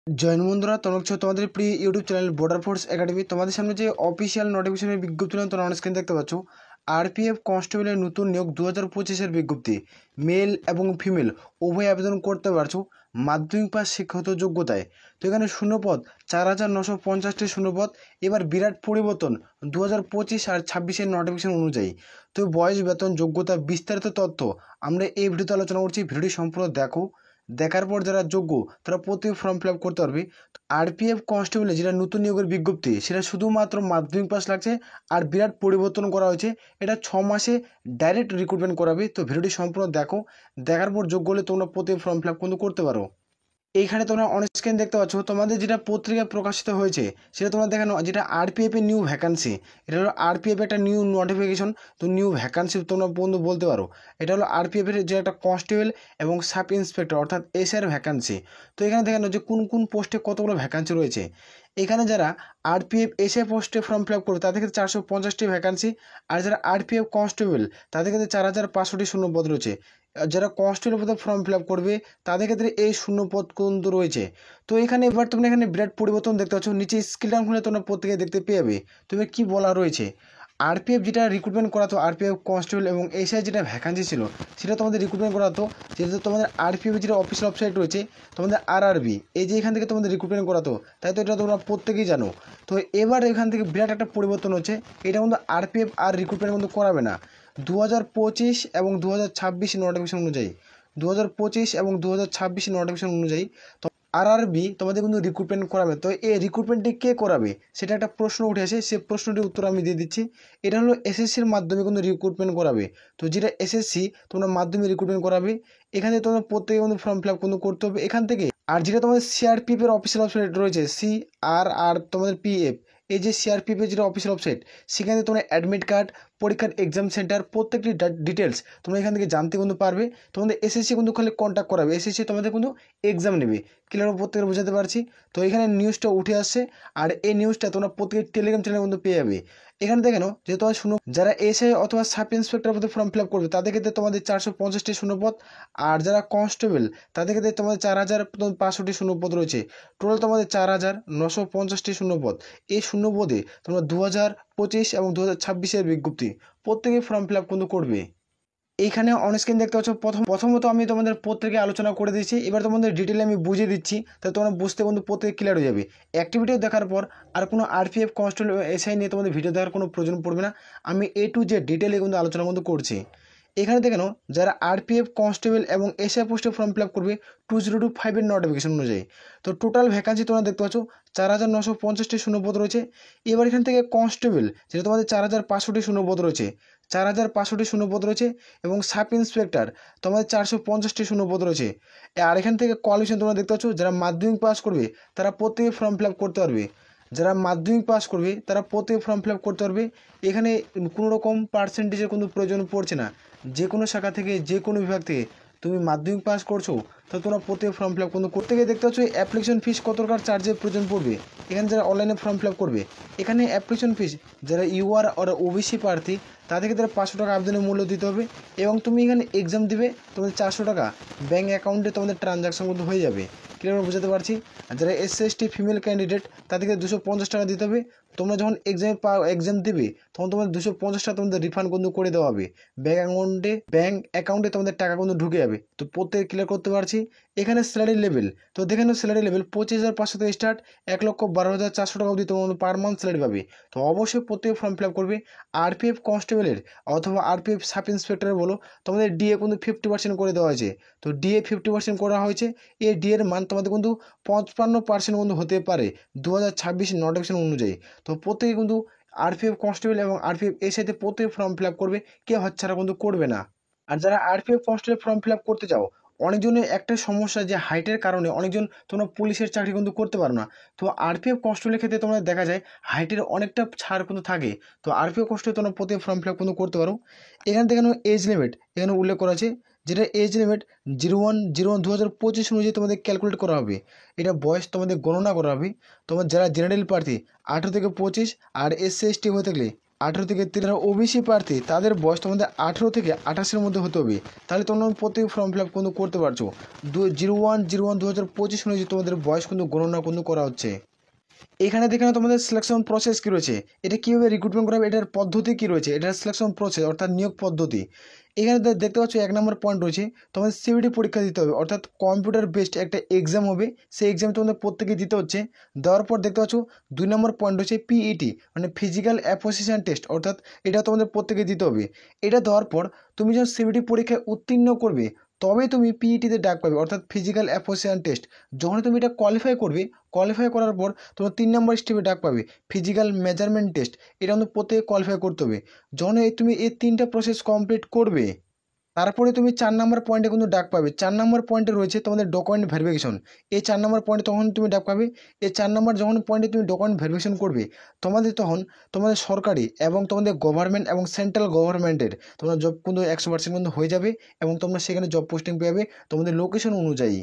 Join বন্ধুরা, তোমরা হচ্ছে তোমাদের প্রিয় YouTube channel border force academy. তোমাদের সামনে যে অফিসিয়াল নোটিফিকেশনের বিজ্ঞপ্তি তোমরা অন স্ক্রিন দেখতে পাচ্ছ। আরপিএফ কনস্টেবলের নতুন নিয়োগ 2025-এর বিজ্ঞপ্তি। মেল এবং ফিমেল উভয় আবেদন করতে পারছো মাধ্যমিক পাস শিক্ষাগত যোগ্যতায়। তো এখানে শূন্যপদ 4950টি শূন্যপদ। এবার বিরাট পরিবর্তন 2025 আর 26-এর নোটিফিকেশন অনুযায়ী। তো বয়স, বেতন, যোগ্যতা বিস্তারিত তথ্য আমরা এই ভিডিওতে আলোচনা করছি। ভিডিওটি সম্পূর্ণ দেখো। দেখার পর যারা যোগ্য তারা প্রতি ফর্ম ফিল আপ করতে পারবে। আরপিএফ কনস্টেবলে যেটা নতুন নিয়োগের বিজ্ঞপ্তি সেটা শুধুমাত্র মাধ্যমিক পাস লাগছে। আর বিরাট পরিবর্তন করা হয়েছে, এটা 6 মাসে ডাইরেক্ট রিক্রুটমেন্ট করাবে। তো ভিডিওটি সম্পূর্ণ দেখো। দেখার পর যোগ্য হলে তোমরা প্রতি ফর্ম ফিল আপ কিন্তু করতে পারো। এইখানে তোমরা অন স্ক্রিন দেখতে পাচ্ছ তোমাদের যেটা পত্রিকায় প্রকাশিত হয়েছে সেটা তোমরা দেখানো, যেটা আরপিএফ এর নিউ ভ্যাকান্সি। এটা হলো আরপিএফ একটা নিউ নোটিফিকেশন। তো নিউ ভ্যাকান্সি তোমরা বন্ধু বলতে পারো। এটা হলো আরপিএফ এর যে একটা কনস্টেবল এবং সাব ইন্সপেক্টর অর্থাৎ এসআর ভ্যাকান্সি। তো এখানে দেখানো যে কোন কোন পোস্টে কতগুলো ভ্যাকান্সি রয়েছে। এখানে যারা আরপিএফ এসআই পোস্টে ফর্ম ফিল আপ করবে তাদের ক্ষেত্রে 450টি ভ্যাকান্সি। আর যারা আরপিএফ কনস্টেবল তাদের ক্ষেত্রে 4500টি শূন্যপদ রয়েছে। যারা কনস্টেবল পদে ফর্ম ফিল আপ করবে তাদের ক্ষেত্রে এই শূন্যপদ কিন্তু রয়েছে। তো এখানে এবার তোমরা এখানে বিরাট পরিবর্তন দেখতে পাচ্ছ। নিচে স্কিল ডাউন খুলে তোমরা প্রত্যেকে দেখতে পেয়ে যাবে। তুমি কি বলা রয়েছে, আরপিএফ যেটা রিক্রুটমেন্ট করাতো আরপিএফ কনস্টেবল এবং এসআই যেটা ভ্যাকান্সি ছিল সেটা তোমাদের রিক্রুটমেন্ট করাতো। যেহেতু তোমাদের আরপিএফ যেটা অফিসিয়াল ওয়েবসাইট রয়েছে তোমাদের আরআরবি, এই যে এখান থেকে তোমাদের রিক্রুটমেন্ট করাতো, তাই তো এটা তোমরা প্রত্যেকেই জানো। তো এবার এখান থেকে বিরাট একটা পরিবর্তন হচ্ছে। এটা কিন্তু আরপিএফ আর রিক্রুটমেন্ট কিন্তু করাবে না 2025 এবং 2026 নোটিফিকেশন অনুযায়ী। 2025 এবং 2026 নোটিফিকেশন অনুযায়ী আরআরবি তোমাদের কিন্তু রিক্রুটমেন্ট করাবে। তো এই রিক্রুটমেন্টটি কে করাবে সেটা একটা প্রশ্ন উঠে আসে, সেই প্রশ্নটির উত্তর আমি দিয়ে দিচ্ছি। এটা হলো এসএসসির মাধ্যমে কিন্তু রিক্রুটমেন্ট করাবে। তো যেটা এসএসসি তোমরা মাধ্যমে রিক্রুটমেন্ট করাবে, এখান থেকে তোমরা প্রত্যেকে কিন্তু ফর্ম ফিল আপ কিন্তু করতে হবে এখান থেকে। আর যেটা তোমাদের সিআরপিএফ এর অফিসিয়াল ওয়েবসাইট রয়েছে সিআরআর তোমাদের পিএফ, এই যে সিআরপিএফ এর যেটা অফিসিয়াল ওয়েবসাইট সেখানে তোমরা অ্যাডমিট কার্ড, পরীক্ষার এক্সাম সেন্টার প্রত্যেকটি ডিটেলস তোমরা এখান থেকে জানতে কিন্তু পারবে। তোমাদের এসএসসি কিন্তু খালি কন্ট্যাক্ট করাবে, এসএসসি তোমাদের কিন্তু এক্সাম নেবে। ক্লিয়ার প্রত্যেকের বোঝাতে পারছি। তো এখানে নিউজটা উঠে আসছে আর এই নিউজটা তোমরা প্রত্যেকের টেলিগ্রাম চ্যানেলে কিন্তু পেয়ে যাবে। এখানে দেখেন যে তোমার শুনো যারা এসআই অথবা সাব ইন্সপেক্টর পদে ফর্ম ফিল আপ করবে তাদের ক্ষেত্রে তোমাদের 450টি শূন্যপদ। আর যারা কনস্টেবল তাদের ক্ষেত্রে তোমাদের 4500টি শূন্যপদ রয়েছে। টোটাল তোমাদের 4950টি শূন্যপদ। এই শূন্যপদে তোমরা 2025 এবং 2026-এর বিজ্ঞপ্তি প্রত্যেকে ফর্ম ফিল আপ কিন্তু করবে। এইখানে অনস্ক্রিন দেখতে পাচ্ছ প্রথমত আমি তোমাদের প্রত্যেকে আলোচনা করে দিচ্ছি। এবার তোমাদের ডিটেলে আমি বুঝিয়ে দিচ্ছি, তাহলে তোমরা বুঝতে কিন্তু প্রত্যেকে ক্লিয়ার হয়ে যাবে। অ্যাক্টিভিটিও দেখার পর আর কোনো আরপিএফ কনস্টেবল এসআই নিয়ে তোমাদের ভিডিও দেখার কোনো প্রয়োজন পড়বে না। আমি এ টু জেড ডিটেলে কিন্তু আলোচনা কিন্তু করছি। এখানে দেখেন যারা আরপিএফ কনস্টেবল এবং এসআই পোস্টে ফর্ম ফিল আপ করবে 2025-এর নোটিফিকেশন অনুযায়ী। তো টোটাল ভ্যাকান্সি তোমরা দেখতে পাচ্ছ 4950টি শূন্যপদ রয়েছে। এবার এখান থেকে কনস্টেবল যেটা তোমাদের 4500টি শূন্যপদ রয়েছে, 4500টি শূন্যপদ রয়েছে। এবং সাব ইন্সপেক্টর তোমাদের 450টি শূন্যপদ রয়েছে। আর এখান থেকে কোয়ালিফিকেশন তোমরা দেখতে পাচ্ছ যারা মাধ্যমিক পাস করবে তারা প্রত্যেকে ফর্ম ফিল আপ করতে পারবে। যারা মাধ্যমিক পাস করবে তারা প্রত্যেকে ফর্ম ফিল আপ করতে পারবে। এখানে কোনো রকম পার্সেন্টেজের কোনো প্রয়োজন পড়ছে না। যে কোনো শাখা থেকে, যে কোনো বিভাগ থেকে তুমি মাধ্যমিক পাস করছো তো তোমরা প্রত্যেকে ফর্ম ফিল আপ কিন্তু করতে গিয়ে দেখতে পাচ্ছ অ্যাপ্লিকেশন ফিস কত টাকার চার্জের প্রয়োজন পড়বে। এখানে যারা অনলাইনে ফর্ম ফিল আপ করবে এখানে অ্যাপ্লিকেশন ফিস যারা ইউআর আর ওবিসি প্রার্থী তাদের ক্ষেত্রে 500 টাকা আবেদনের মূল্য দিতে হবে। এবং তুমি এখানে এক্সাম দিবে তোমাদের 400 টাকা ব্যাঙ্ক অ্যাকাউন্টে তোমাদের ট্রানজাকশন কিন্তু হয়ে যাবে। ক্লিয়ার বুঝাতে পারছি। আর যারা এসসি এসটি ফিমেল ক্যান্ডিডেট তাদেরকে 250 টাকা দিতে হবে। তোমরা যখন এক্সাম দেবে তখন তোমাদের 250 টাকা তোমাদের রিফান্ড কিন্তু করে দেওয়া হবে। ব্যাঙ্ক অ্যাকাউন্টে তোমাদের টাকা কিন্তু ঢুকে যাবে। তো প্রত্যেকে ক্লিয়ার করতে পারছি। এখানে স্যালারি লেভেল তো দেখে নাও, স্যালারি লেভেল 25,500 থেকে স্টার্ট 1,12,400 টাকা অবধি তোমাদের পার মান্থ স্যালারি পাবে। তো অবশ্যই প্রত্যেকে ফর্ম ফিল আপ করবে। আরপিএফ কনস্টেবলের অথবা আরপিএফ সাব ইন্সপেক্টরের বলো তোমাদের ডিএ কিন্তু 50% করে দেওয়া হয়েছে। তো ডিএ 50% করা হয়েছে। এই ডিএর মান তোমাদের কিন্তু 55% কিন্তু হতে পারে 2026 নোটিফিকেশন অনুযায়ী। তো প্রত্যেকে কিন্তু আরপিএফ কনস্টেবল এবং আরপিএফ এর সাথে প্রত্যেকে ফর্ম ফিল আপ করবে, কেউ হাতছাড়া কিন্তু করবে না। আর যারা RPF constable form fill up করতে চাও, অনেকজনের একটা সমস্যা যে হাইটের কারণে অনেকজন তোমরা পুলিশের চাকরি কিন্তু করতে পারো না। তো আরপিএফ কনস্টেবলের ক্ষেত্রে তোমরা দেখা যায় হাইটের অনেকটা ছাড় কিন্তু থাকে। তো আরপিএফ কনস্টেবল তোমরা প্রত্যেক ফর্ম ফিল আপ কিন্তু করতে পারো। এখানে দেখানো এজ লিমিট এখানে উল্লেখ করা আছে, যেটা এজ লিমিট 01/01/2025 অনুযায়ী তোমাদের ক্যালকুলেট করা হবে। এটা বয়স তোমাদের গণনা করা হবে। তোমার যারা জেনারেল প্রার্থী 18 থেকে 25 আর এসসি এসটি হয়ে থাকলে 18 থেকে 30 ওবিসি প্রার্থী তাদের বয়স তোমাদের 18 থেকে 28-এর মধ্যে হতে হবে, তাহলে তোমরা প্রত্যেক ফর্ম ফিল আপ কিন্তু করতে পারছো। 01/01/2025 অনুযায়ী তোমাদের বয়স কিন্তু গণনা কিন্তু করা হচ্ছে। এখানে দেখে নাও তোমাদের সিলেকশন প্রসেস কী রয়েছে, এটা কীভাবে রিক্রুটমেন্ট করা হবে, এটার পদ্ধতি কী রয়েছে, এটার সিলেকশন প্রসেস অর্থাৎ নিয়োগ পদ্ধতি। এখানে দেখতে পাচ্ছ 1 নম্বর পয়েন্ট রয়েছে, তোমাদের সিবিটি পরীক্ষা দিতে হবে, অর্থাৎ কম্পিউটার বেসড একটা এক্সাম হবে, সেই এক্সাম তোমাদের প্রত্যেকে দিতে হচ্ছে। দেওয়ার পর দেখতে পাচ্ছ 2 নম্বর পয়েন্ট রয়েছে পিইটি, মানে ফিজিক্যাল অ্যাপ্রোসিয়েশন টেস্ট, অর্থাৎ এটা তোমাদের প্রত্যেকে দিতে হবে। এটা দেওয়ার পর তুমি যখন সিবিটি পরীক্ষায় উত্তীর্ণ করবে তবে তুমি পিইটিতে ডাক পাবে, অর্থাৎ ফিজিক্যাল অ্যাপ্রোসিয়েশন টেস্ট। যখন তুমি এটা কোয়ালিফাই করবে, কোয়ালিফাই করার পর তোমার 3 নম্বর স্টেপে ডাক পাবে ফিজিক্যাল মেজারমেন্ট টেস্ট, এটা কিন্তু প্রত্যেকে কোয়ালিফাই করতে হবে। যখন তুমি এই 3টা প্রসেস কমপ্লিট করবে তারপরে তুমি 4 নম্বর পয়েন্টে কিন্তু ডাক পাবে। 4 নম্বর পয়েন্টে রয়েছে তোমাদের ডকুমেন্ট ভেরিফিকেশন। এই 4 নম্বর পয়েন্টে তখন তুমি ডাক পাবে। এই 4 নম্বর যখন পয়েন্টে তুমি ডকুমেন্ট ভেরিফিকেশন করবে তখন তোমাদের সরকারি এবং তোমাদের গভর্নমেন্ট এবং সেন্ট্রাল গভর্নমেন্টের তোমরা জব কিন্তু 100% কিন্তু হয়ে যাবে এবং তোমরা সেখানে জব পোস্টিং পেয়ে যাবে তোমাদের লোকেশন অনুযায়ী।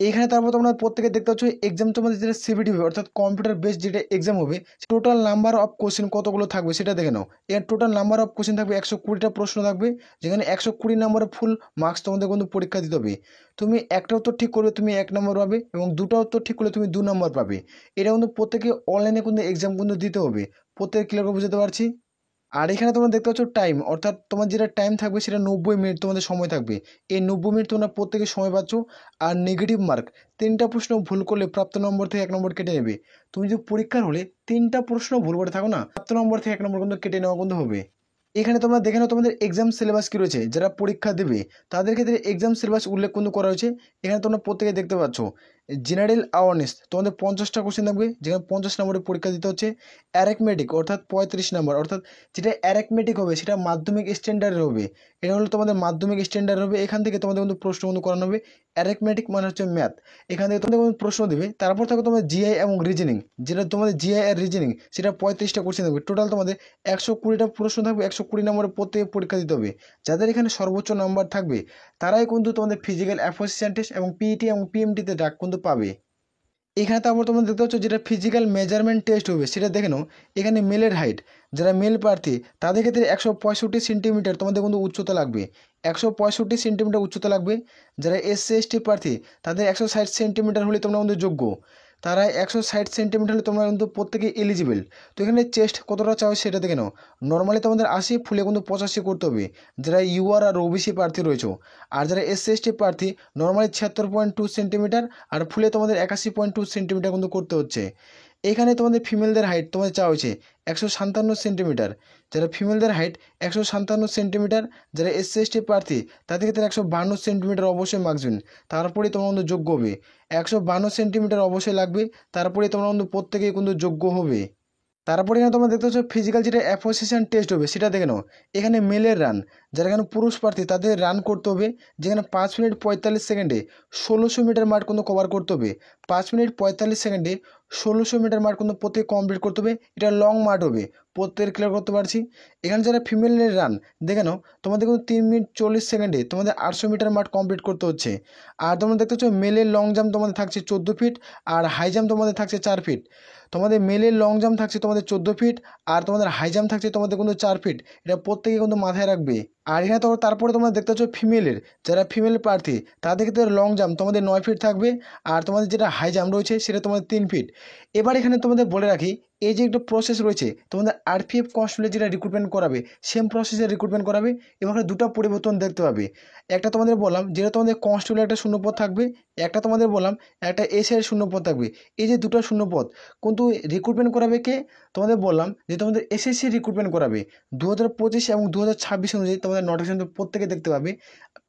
এইখানে তারপর তোমরা প্রত্যেকে দেখতে পাচ্ছ এক্সাম তোমাদের যেটা সিবিটি হবে, অর্থাৎ কম্পিউটার বেসড যেটা এক্সাম হবে, টোটাল নাম্বার অফ কোশ্চেন কতগুলো থাকবে সেটা দেখে নাও। এর টোটাল নাম্বার অফ কোশ্চেন থাকবে 120টা প্রশ্ন থাকবে, যেখানে 120 নম্বরের ফুল মার্কস তোমাদের কিন্তু পরীক্ষা দিতে হবে। তুমি একটা উত্তর ঠিক করবে তুমি 1 নম্বর পাবে এবং দুটো উত্তর ঠিক করলে তুমি 2 নম্বর পাবে। এটা কিন্তু প্রত্যেকে অনলাইনে কিন্তু এক্সাম কিন্তু দিতে হবে। প্রত্যেকে ক্লিয়ার করে বুঝতে পারছি। আর এখানে তোমরা দেখতে পাচ্ছ টাইম, অর্থাৎ তোমার যেটা টাইম থাকবে সেটা 90 মিনিট তোমাদের সময় থাকবে। এই 90 মিনিট তোমরা প্রত্যেকে সময় পাচ্ছ। আর নেগেটিভ মার্ক 3টা প্রশ্ন ভুল করলে প্রাপ্ত নম্বর থেকে 1 নম্বর কেটে নেবে। তুমি যদি পরীক্ষার হলে 3টা প্রশ্ন ভুল করে থাকো না, প্রাপ্ত নম্বর থেকে 1 নম্বর কিন্তু কেটে নেওয়া কিন্তু হবে। এখানে তোমরা দেখে নাও তোমাদের এক্সাম সিলেবাস কী রয়েছে, যারা পরীক্ষা দেবে তাদের ক্ষেত্রে এক্সাম সিলেবাস উল্লেখ কিন্তু করা হয়েছে। এখানে তোমরা প্রত্যেকে দেখতে পাচ্ছ জেনারেল অ্যাওয়ারনেস তোমাদের 50টা কোশ্চেন থাকবে, যেখানে 50 নম্বরের পরীক্ষা দিতে হচ্ছে। অ্যারিথমেটিক অর্থাৎ 35 নম্বর, অর্থাৎ যেটা অ্যারিথমেটিক হবে সেটা মাধ্যমিক স্ট্যান্ডার্ডের হবে। এটা হলো তোমাদের মাধ্যমিক স্ট্যান্ডার্ড হবে। এখান থেকে তোমাদের কিন্তু প্রশ্ন কিন্তু করানো হবে। অ্যারিথমেটিক মানে হচ্ছে ম্যাথ, এখান থেকে তোমাদের প্রশ্ন দেবে। তারপর থাকবে তোমাদের জিআই এবং রিজনিং, যেটা তোমাদের জিআই আর রিজনিং সেটা 35টা কোশ্চেন থাকবে। টোটাল তোমাদের 120টা প্রশ্ন থাকবে, 120 নম্বরের প্রত্যেকে পরীক্ষা দিতে হবে। যাদের এখানে সর্বোচ্চ নাম্বার থাকবে তারাই কিন্তু তোমাদের ফিজিক্যাল অ্যাপ্রোসিয়েশন টেস্ট এবং পিইটি এবং পিএমটিতে ডাক কিন্তু পাবে। এখানে তারপর তোমরা দেখতে পাচ্ছ যেটা ফিজিক্যাল মেজারমেন্ট টেস্ট হবে সেটা দেখে নাও। এখানে মেলের হাইট, যারা মেল প্রার্থী তাদের ক্ষেত্রে 165 সেন্টিমিটার তোমাদের কিন্তু উচ্চতা লাগবে, 165 সেন্টিমিটার উচ্চতা লাগবে। যারা এসসি এসটি প্রার্থী তাদের 160 সেন্টিমিটার হলে তোমরা কিন্তু যোগ্য, তারা 160 সেন্টিমিটার হলে তোমরা কিন্তু প্রত্যেকে এলিজিবল। তো এখানে চেস্ট কতটা চাও সেটা দেখে নাও। নর্মালি তোমাদের 80, ফুলে কিন্তু 85 করতে হবে যারা ইউআর আর ওবিসি প্রার্থী রয়েছে। আর যারা এসসি এসটি প্রার্থী নর্মালি 76.2 সেন্টিমিটার আর ফুলে তোমাদের 81.2 সেন্টিমিটার কিন্তু করতে হচ্ছে। এখানে তোমাদের ফিমেলদের হাইট তোমাদের চাওয়া হয়েছে 157 সেন্টিমিটার, যারা ফিমেলদের হাইট 157 সেন্টিমিটার। যারা এসসি এসটি প্রার্থী তাদের ক্ষেত্রে 152 সেন্টিমিটার অবশ্যই মার্কসবেন, তারপরেই তোমরা কিন্তু যোগ্য হবে। 152 সেন্টিমিটার অবশ্যই লাগবে, তারপরেই তোমরা কিন্তু প্রত্যেকেই কিন্তু যোগ্য হবে। তারপরে এখানে তোমরা দেখতে পাচ্ছ ফিজিক্যাল যেটা অ্যাপ্রোসিয়েশন টেস্ট হবে সেটা দেখে নাও। এখানে মেলের রান, যারা এখানে পুরুষ প্রার্থী তাদের রান করতে হবে, যেখানে 5 মিনিট 45 সেকেন্ডে 1600 মিটার মাঠ কিন্তু কভার করতে হবে। 5 মিনিট 45 সেকেন্ডে 1600 মিটার মাঠ কিন্তু প্রত্যেক কমপ্লিট করতে হবে। এটা লং মাঠ হবে, প্রত্যেক ক্লিয়ার করতে পারছি। এখানে যারা ফিমেলের রান দেখে নাও, তোমাদের কিন্তু 3 মিনিট 40 সেকেন্ডে তোমাদের 800 মিটার মাঠ কমপ্লিট করতে হচ্ছে। আর তোমরা দেখতে পাচ্ছ মেলের লং জাম্প তোমাদের থাকছে 14 ফিট আর হাই জাম্প তোমাদের থাকছে 4 ফিট। তোমাদের মেলের লং জাম্প থাকছে তোমাদের 14 ফিট আর তোমাদের হাই জাম্প থাকছে তোমাদের কিন্তু 4 ফিট। এটা প্রত্যেকে কিন্তু মাথায় রাখবে। আর এখানে তারপরে তোমরা দেখতে পাচ্ছ ফিমেলের, যারা ফিমেল প্রার্থী তাদের ক্ষেত্রে লং জাম্প তোমাদের 9 ফিট থাকবে আর তোমাদের যেটা হাই জাম্প রয়েছে সেটা তোমাদের 3 ফিট। এবার এখানে তোমাদের বলে রাখি, এই যে একটা প্রসেস রয়েছে তোমাদের আরপিএফ কনস্টেবলে যেটা রিক্রুটমেন্ট করাবে সেম প্রসেসে রিক্রুটমেন্ট করাবে। এবার দুটো পরিবর্তন দেখতে পাবে। একটা তোমাদের বললাম যেটা তোমাদের কনস্টেবলে একটা শূন্যপদ থাকবে, একটা তোমাদের বললাম একটা এসআই এর শূন্যপদ থাকবে। এই যে দুটো শূন্যপদ কিন্তু রিক্রুটমেন্ট করাবে কে, তোমাদের বললাম যে তোমাদের এসএসসি রিক্রুটমেন্ট করাবে। 2025 এবং 2026 অনুযায়ী তোমাদের নোটিফিকেশন প্রত্যেকে দেখতে পাবে।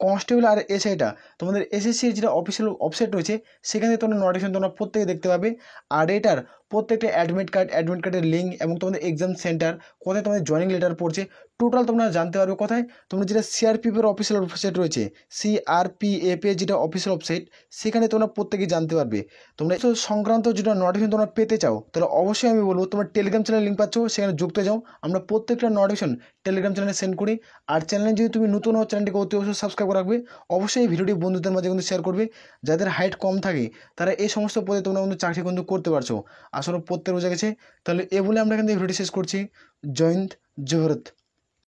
কনস্টেবল আর এসআইটা তোমাদের এসএসসির যেটা অফিসিয়াল ওয়েবসাইট রয়েছে সেখানে তোমাদের নোটিফিকেশন তোমরা প্রত্যেকে দেখতে পাবে। আর এটার প্রত্যেকটা অ্যাডমিট কার্ডের লিঙ্ক এবং তোমাদের এক্সাম সেন্টার কোথায় তোমাদের জয়েনিং লেটার পড়ছে টোটাল তোমরা জানতে পারবে। কোথায়? তোমরা যেটা সিআরপিএফের অফিসিয়াল ওয়েবসাইট রয়েছে, সিআরপিএফের যেটা অফিসিয়াল ওয়েবসাইট, সেখানে তোমরা প্রত্যেকেই জানতে পারবে। তোমরা এই সংক্রান্ত যেটা নোটিফিকেশন তোমরা পেতে চাও, তাহলে অবশ্যই আমি বলবো তোমরা টেলিগ্রাম চ্যানেল লিঙ্ক পাচ্ছ, সেখানে যুক্ত হয়ে যাও। আমরা প্রত্যেকটা নোটিফিকেশন টেলিগ্রাম চ্যানেলে সেন্ড করি। আর চ্যানেলে যদি তুমি নতুন হও, চ্যানেলটিকে অতি অবশ্যই সাবস্ক্রাইব করে রাখবে। অবশ্যই এই ভিডিওটি বন্ধুদের মাঝে কিন্তু শেয়ার করবে। যাদের হাইট কম থাকে তারা এই সমস্ত পদে তোমরা কিন্তু চাকরি কিন্তু করতে পারছো। আসলে প্রত্যেক বোঝা গেছে। তাহলে এ বলে আমরা কিন্তু এই ভিডিওটি শেষ করছি। জয় হিন্দ, জয় ভারত।